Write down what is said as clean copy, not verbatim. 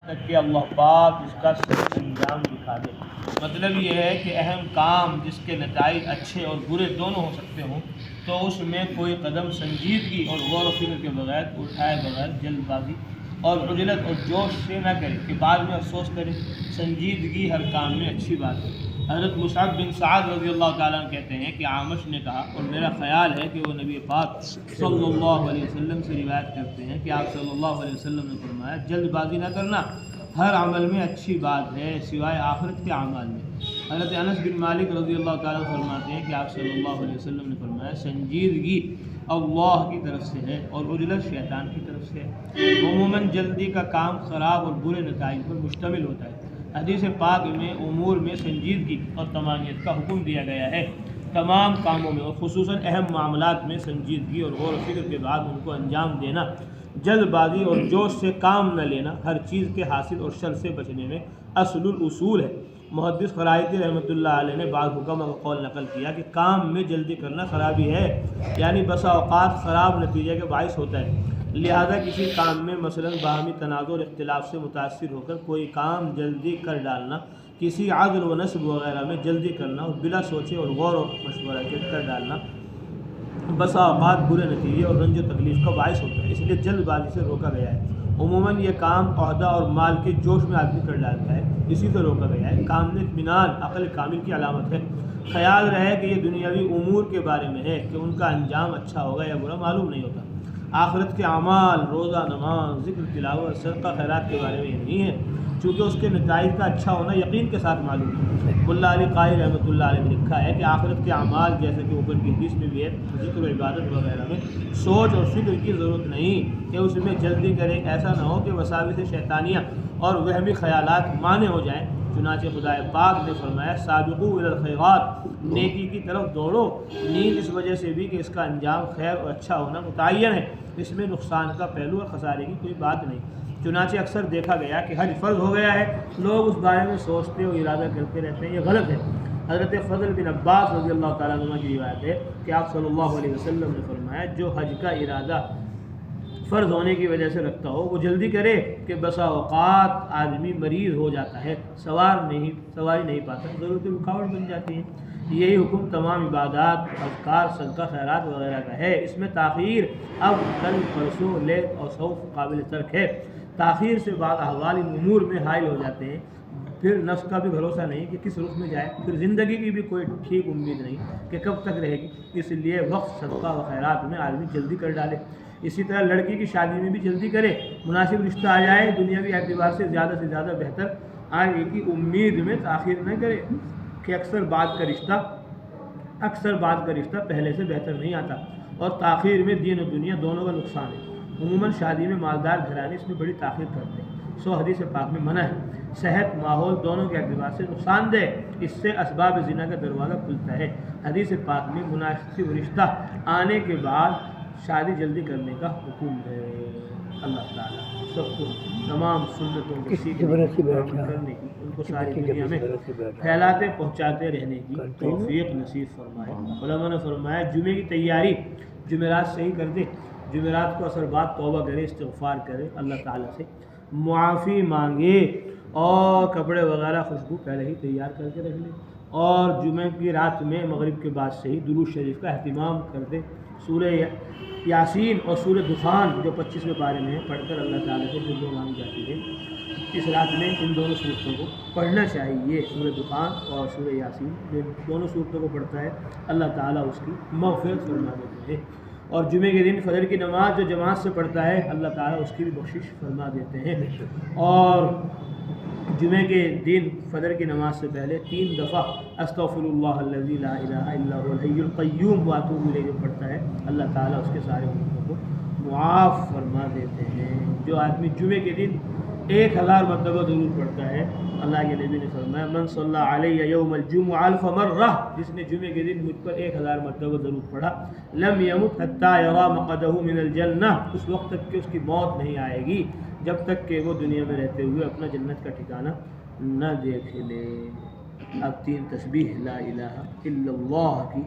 کہ اللہ پاک اس کا صحیح انجام دکھا دے۔ مطلب یہ ہے کہ اہم کام جس کے نتائج اچھے اور برے دونوں ہو سکتے ہوں تو اس میں کوئی قدم سنجیدگی اور غور و فکر کے بغیر اٹھائے بغیر جلد بازی اور عجلت اور جوش سے نہ کرے کہ بعد میں افسوس کرے۔ سنجیدگی ہر کام میں اچھی بات ہے۔ حضرت مصعب بن سعد رضی اللہ تعالیٰ عنہ کہتے ہیں کہ اعمش نے کہا، اور میرا خیال ہے کہ وہ نبی پاک صلی اللہ علیہ وسلم سے روایت کرتے ہیں کہ آپ صلی اللہ علیہ وسلم نے فرمایا، جلد بازی نہ کرنا ہر عمل میں اچھی بات ہے سوائے آخرت کے اعمال میں۔ حضرت انس بن مالک رضی اللہ تعالیٰ فرماتے ہیں کہ آپ صلی اللہ علیہ وسلم نے فرمایا، سنجیدگی اللہ کی طرف سے ہے اور عجلت شیطان کی طرف سے ہے۔ عموماً جلدی کا کام خراب اور برے نتائج پر مشتمل ہوتا ہے۔ حدیث پاک میں امور میں سنجیدگی اور تمانیت کا حکم دیا گیا ہے۔ تمام کاموں میں اور خصوصاً اہم معاملات میں سنجیدگی اور غور و فکر کے بعد ان کو انجام دینا، جلد بازی اور جوش سے کام نہ لینا ہر چیز کے حاصل اور شر سے بچنے میں اصل الاصول ہے۔ محدث خرائطی رحمۃ اللہ علیہ نے بعض حکم کا قول نقل کیا کہ کام میں جلدی کرنا خرابی ہے، یعنی بسا اوقات خراب نتیجے کے باعث ہوتا ہے۔ لہذا کسی کام میں مثلاً باہمی تنازع اور اختلاف سے متاثر ہو کر کوئی کام جلدی کر ڈالنا، کسی عدل و نصب وغیرہ میں جلدی کرنا اور بلا سوچے اور غور و مشورہ کے کر ڈالنا بسا اوقات برے نتیجے اور رنج و تکلیف کا باعث ہوتا ہے، اس لیے جلد بازی سے روکا گیا ہے۔ عموماً یہ کام عہدہ اور مال کے جوش میں آدمی کر ڈالتا ہے، اسی سے روکا گیا ہے۔ کام میں اطمینان عقل کامل کی علامت ہے۔ خیال رہے کہ یہ دنیاوی امور کے بارے میں ہے کہ ان کا انجام اچھا ہوگا یا برا معلوم نہیں ہوتا۔ آخرت کے اعمال، روزہ، نماز، ذکر، تلاوت، صدقہ خیرات کے بارے میں یہ نہیں ہے، چونکہ اس کے نتائج کا اچھا ہونا یقین کے ساتھ معلوم ہے۔ ملا علی قاری رحمۃ اللہ علیہ نے لکھا ہے کہ آخرت کے اعمال جیسے کہ اوپر کی حدیث میں بھی ہے، ذکر و عبادت وغیرہ میں سوچ اور فکر کی ضرورت نہیں کہ اس میں جلدی کرے، ایسا نہ ہو کہ وساوس شیطانیہ اور وہمی خیالات مانع ہو جائیں۔ چنانچہ خدا پاک نے فرمایا، سابقوا الی الخیرات، نیکی کی طرف دوڑو۔ نیند اس وجہ سے بھی کہ اس کا انجام خیر اور اچھا ہونا متعین ہے، اس میں نقصان کا پہلو اور خسارے کی کوئی بات نہیں۔ چنانچہ اکثر دیکھا گیا کہ حج فرض ہو گیا ہے، لوگ اس بارے میں سوچتے اور ارادہ کرتے رہتے ہیں، یہ غلط ہے۔ حضرت فضل بن عباس رضی اللہ تعالیٰ عنہ کی روایت ہے کہ آپ صلی اللہ علیہ وسلم نے فرمایا، جو حج کا ارادہ فرض ہونے کی وجہ سے رکھتا ہو وہ جلدی کرے کہ بسا اوقات آدمی مریض ہو جاتا ہے، سواری نہیں پاتا، ضرورت رکاوٹ بن جاتی ہے۔ یہی حکم تمام عبادات، اذکار، صدقہ خیرات وغیرہ کا ہے۔ اس میں تاخیر اب، کل، پرسوں، لیت اور سوف قابل ترک ہے۔ تاخیر سے بعض احوال ان امور میں حائل ہو جاتے ہیں، پھر نفس کا بھی بھروسہ نہیں کہ کس رخ میں جائے، پھر زندگی کی بھی کوئی ٹھیک امید نہیں کہ کب تک رہے گی، اس لیے وقت صدقہ و خیرات میں آدمی جلدی کر ڈالے۔ اسی طرح لڑکی کی شادی میں بھی جلدی کرے، مناسب رشتہ آ جائے، دنیاوی اعتبار سے زیادہ بہتر آگے کی امید میں تاخیر نہ کرے کہ اکثر بعد کا رشتہ پہلے سے بہتر نہیں آتا، اور تاخیر میں دین و دنیا دونوں کا نقصان ہے۔ عموماً شادی میں مالدار گھرانے اس میں بڑی تاخیر کرتے ہیں، حدیث پاک میں منع ہے۔ صحت، ماحول دونوں کے اعتبار سے نقصان دہ، اس سے اسباب زنا کا دروازہ کھلتا ہے۔ حدیث پاک میں مناسب رشتہ آنے کے بعد شادی جلدی کرنے کا حکم ہے۔ اللہ تعالیٰ سب کو تمام سنتوں کو سیکھنے کی، کرنے کی، ان کو ساری دنیا میں پھیلاتے پہنچاتے رہنے کی توفیق نصیب فرمائے۔ علماء نے فرمایا، جمعے کی تیاری جمعرات سے ہی کر دے، جمعرات کو اثر بعد توبہ کرے، استغفار کرے، اللہ تعالیٰ سے معافی مانگے، اور کپڑے وغیرہ خوشبو پہلے ہی تیار کر کے رکھ لے، اور جمعہ کی رات میں مغرب کے بعد سے ہی درود شریف کا اہتمام کر دے۔ سورہ یاسین اور سورہ دخان جو 25ویں پارے میں پڑھ کر اللہ تعالیٰ سے دعا مانگی جاتی ہے، اس رات میں ان دونوں صورتوں کو پڑھنا چاہیے۔ سورہ دخان اور سورہ یاسین جو دونوں صورتوں کو پڑھتا ہے، اللہ تعالیٰ اس کی مغفرت فرما دیتے ہیں، اور جمعے کے دن فجر کی نماز جو جماعت سے پڑھتا ہے، اللہ تعالیٰ اس کی بھی بخشش فرما دیتے ہیں۔ اور جمعے کے دن فجر کی نماز سے پہلے 3 دفعہ استغفر اللہ الذی لا الہ الا هو الحی القیوم واتوب الیہ جو پڑھتا ہے، اللہ تعالیٰ اس کے سارے گناہوں کو معاف فرما دیتے ہیں۔ جو آدمی جمعے کے دن 1000 مرتبہ درود پڑھتا ہے، اللہ کے نبی نے فرمایا، من صلی علیہ یوم الجمعہ 1000 مرہ، جس نے جمعے کے دن مجھ پر 1000 مرتبہ درود پڑھا، لم یمت حتی یری مقعدہ من الجنہ، اس وقت تک کہ اس کی موت نہیں آئے گی جب تک کہ وہ دنیا میں رہتے ہوئے اپنا جنت کا ٹھکانہ نہ دیکھ لے۔ اب 3 تسبیح لا الہ الا اللہ کی